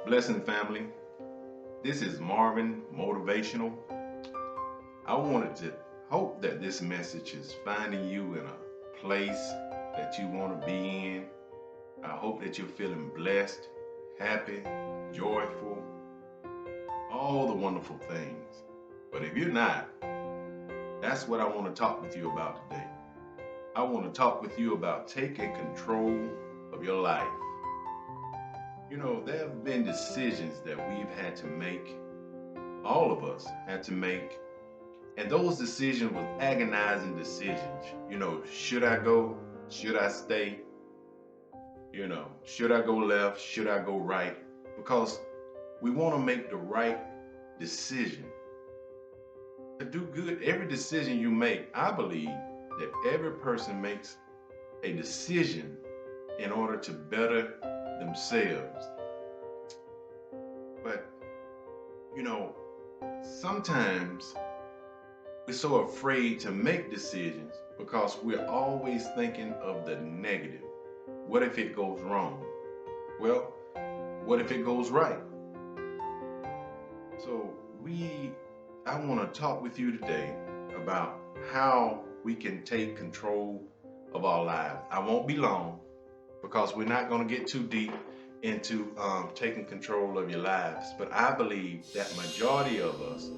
Blessing family, this is Marvin Motivational. I wanted to hope that this message is finding you in a place that you want to be in. I hope that you're feeling blessed, happy, joyful, all the wonderful things. But if you're not, that's what I want to talk with you about today. I want to talk with you about taking control of your life. There have been decisions that we've had to make, all of us had to make. And those decisions were agonizing decisions. Should I go? Should I stay? Should I go left? Should I go right? Because we want to make the right decision to do good. Every decision you make, I believe that every person makes a decision in order to better themselves. But, sometimes we're so afraid to make decisions because we're always thinking of the negative. What if it goes wrong? Well, what if it goes right? So I want to talk with you today about how we can take control of our lives. I won't be long because we're not going to get too deep into taking control of your lives. But I believe that majority of us,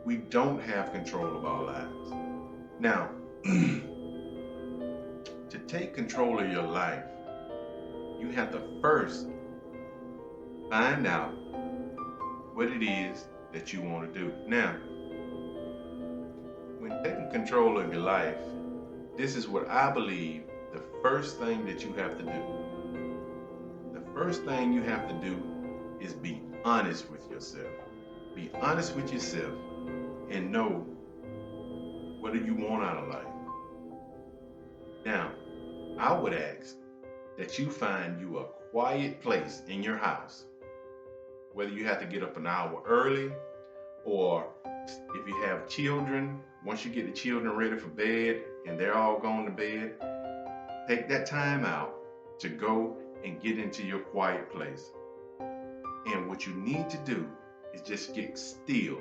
we don't have control of our lives. Now, to take control of your life, you have to first find out what it is that you want to do. Now, when taking control of your life, this is what I believe the first thing that you have to do. The first thing you have to do is be honest with yourself. Be honest with yourself and know what do you want out of life. Now, I would ask that you find you a quiet place in your house, whether you have to get up an hour early or if you have children, once you get the children ready for bed and they're all gone to bed, take that time out to go and get into your quiet place. And what you need to do is just get still,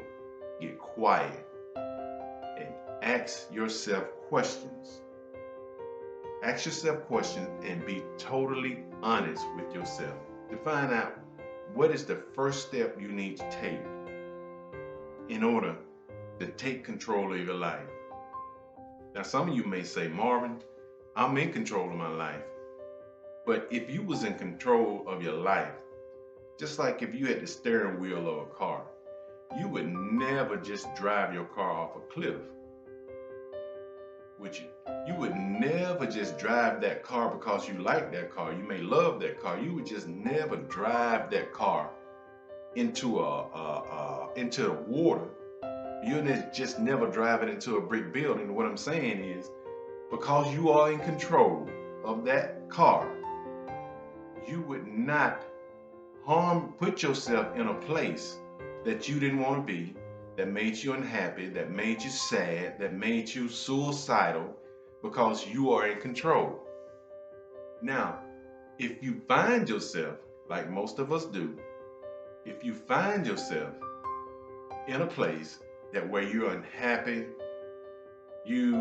get quiet, and ask yourself questions. Ask yourself questions and be totally honest with yourself to find out what is the first step you need to take in order to take control of your life. Now, some of you may say, Marvin, I'm in control of my life. But if you was in control of your life, just like if you had the steering wheel of a car, you would never just drive your car off a cliff, would you? You would never just drive that car because you like that car. You may love that car. You would just never drive that car into the water. You just never drive it into a brick building. What I'm saying is, because you are in control of that car, you would not put yourself in a place that you didn't want to be, that made you unhappy, that made you sad, that made you suicidal, because you are in control. Now, if you find yourself, like most of us do, if you find yourself in a place that where you're unhappy, you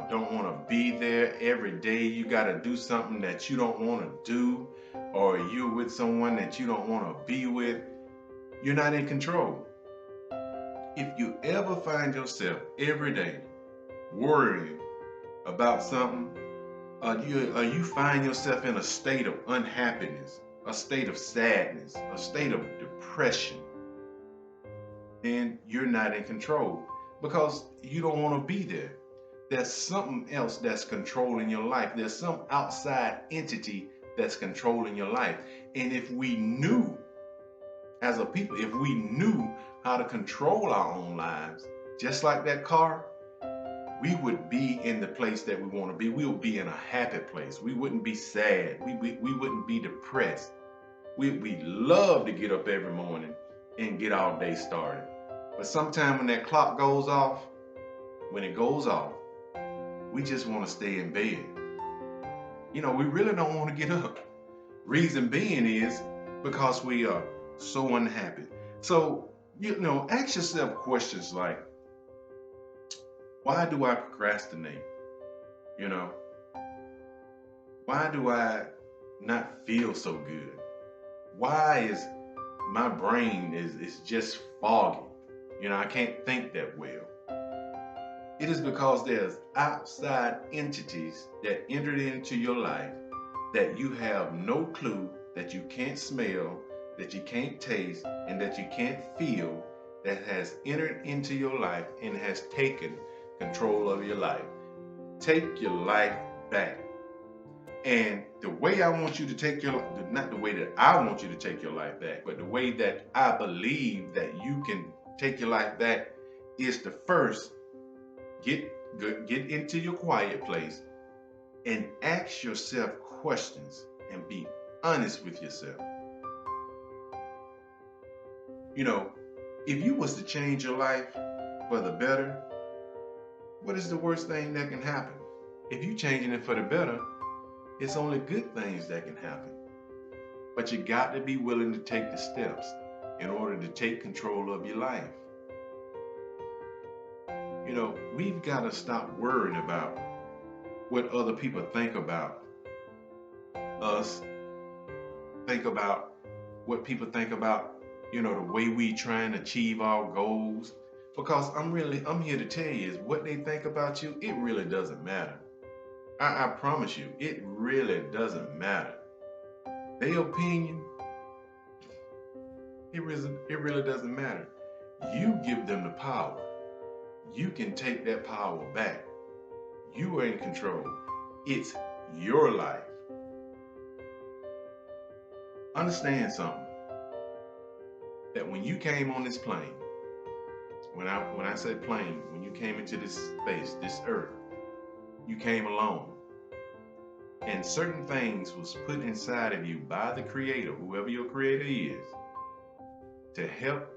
don't want to be there every day, you got to do something that you don't want to do, or you're with someone that you don't want to be with, you're not in control. If you ever find yourself every day worrying about something, or you find yourself in a state of unhappiness, a state of sadness, a state of depression, then you're not in control because you don't want to be there. There's something else that's controlling your life. There's some outside entity that's controlling your life. And if we knew, as a people, if we knew how to control our own lives, just like that car, we would be in the place that we want to be. We would be in a happy place. We wouldn't be sad. We wouldn't be depressed. We love to get up every morning and get our day started. But sometime when that clock goes off, when it goes off, we just want to stay in bed. We really don't want to get up. Reason being is because we are so unhappy. So, ask yourself questions like, why do I procrastinate? You know, why do I not feel so good? Why is my brain is just foggy? I can't think that well. It is because there's outside entities that entered into your life that you have no clue, that you can't smell, that you can't taste, and that you can't feel, that has entered into your life and has taken control of your life. Take your life back. And the way I want you to take your, not the way that I want you to take your life back, but the way that I believe that you can take your life back is to first get get into your quiet place and ask yourself questions and be honest with yourself. You know, if you was to change your life for the better, what is the worst thing that can happen? If you changing it for the better, it's only good things that can happen. But you got to be willing to take the steps in order to take control of your life. We've got to stop worrying about what other people think about us, think about what people think about, the way we try and achieve our goals. Because I'm here to tell you is what they think about you, it really doesn't matter. I promise you, it really doesn't matter. Their opinion, it really doesn't matter. You give them the power. You can take that power back. You are in control. It's your life. Understand something. That when you came on this plane, when I say plane, when you came into this space, this earth, you came alone. And certain things was put inside of you by the creator, whoever your creator is, to help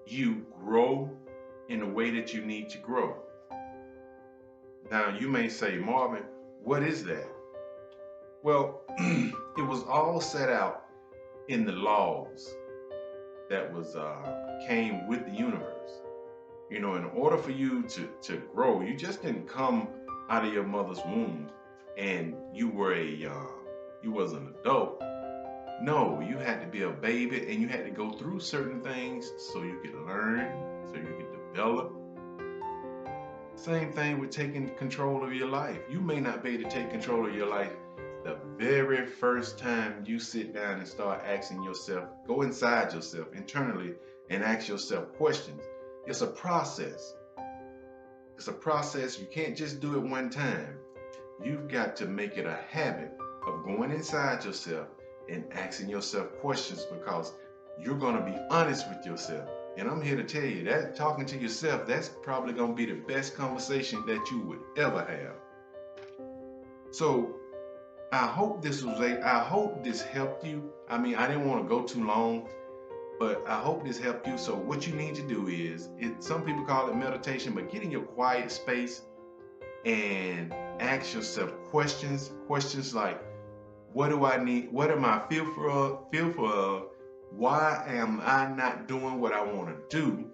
you grow in the way that you need to grow. Now you may say, Marvin, what is that? Well, it was all set out in the laws that was came with the universe. In order for you to grow, you just didn't come out of your mother's womb and you was an adult. No, you had to be a baby and you had to go through certain things so you could learn, so you could develop. Same thing with taking control of your life. You may not be able to take control of your life the very first time you sit down and start asking yourself, go inside yourself internally and ask yourself questions. It's a process. It's a process. You can't just do it one time. You've got to make it a habit of going inside yourself and asking yourself questions, because you're going to be honest with yourself. And I'm here to tell you that talking to yourself, that's probably going to be the best conversation that you would ever have. So I hope this helped you. I mean, I didn't want to go too long, but I hope this helped you. So what you need to do is, some people call it meditation, but get in your quiet space and ask yourself questions like, what do I need? What am I fearful of? Why am I not doing what I want to do?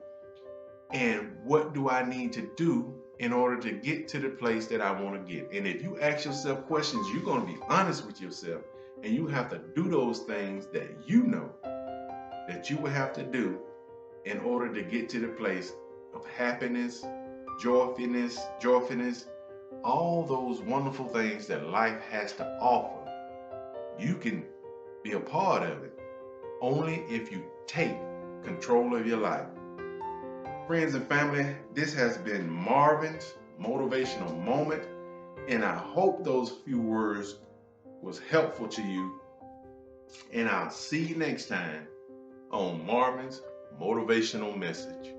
And what do I need to do in order to get to the place that I want to get? And if you ask yourself questions, you're going to be honest with yourself, and you have to do those things that you know that you will have to do in order to get to the place of happiness, joyfulness, all those wonderful things that life has to offer. You can be a part of it only if you take control of your life. Friends and family, this has been Marvin's motivational moment, and I hope those few words was helpful to you. And I'll see you next time on Marvin's motivational message.